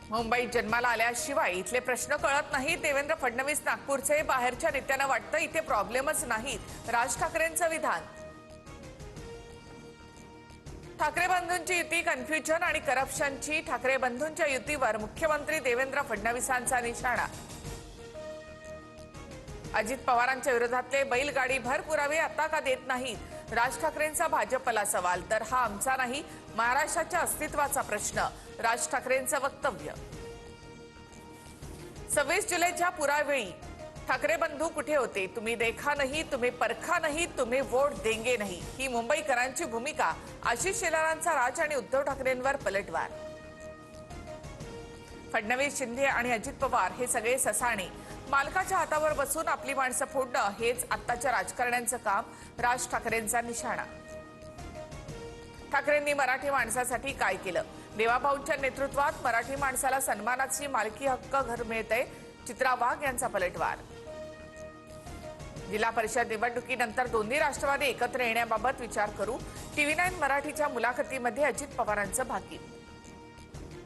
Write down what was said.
मुंबईत जन्माला आल्याशिवाय इथले प्रश्न कळत नाहीत. देवेंद्र फडणवीस नागपूरचे. बाहेरच्या नेत्यांना वाटतं इथे प्रॉब्लेमच नाहीत. राज ठाकरेंचं विधान. ठाकरे बंधूंची युती कन्फ्युजन आणि करप्शनची. ठाकरे बंधूंच्या युतीवर मुख्यमंत्री देवेंद्र फडणवीसांचा निशाणा. अजित पवारांच्या विरोधातले बैलगाडी भर पुरावे आता का देत नाहीत? राज ठाकरेंचा भाजपला सवाल. तर हा आमचा नाही, महाराष्ट्राच्या अस्तित्वाचा प्रश्न. राज ठाकरेंचं वक्तव्य. 26 जुलैच्या पुरावेळी ठाकरे बंधू कुठे होते? तुम्ही देखा नाही, तुम्ही परखा नाही, तुम्ही वोट देंगे नाही, ही मुंबईकरांची भूमिका. आशिष शेलारांचा राज आणि उद्धव ठाकरेंवर पलटवार. फडणवीस, शिंदे आणि अजित पवार हे सगळे ससाणे. मालकाच्या हातावर बसून आपली माणसं फोडणं हेच आत्ताच्या राजकारण्यांचं काम. राज ठाकरेंचा निशाणा. ठाकरेंनी मराठी माणसासाठी काय केलं? देवाभाऊंच्या नेतृत्वात मराठी माणसाला सन्मानाची मालकी हक्क घर मिळतंय. चित्रा वाघ यांचा पलटवार. जिल्हा परिषद निवडणुकीनंतर दोन्ही राष्ट्रवादी एकत्र येण्याबाबत विचार करू. TV9 मराठीच्या मुलाखतीमध्ये अजित पवारांचं भाकीत.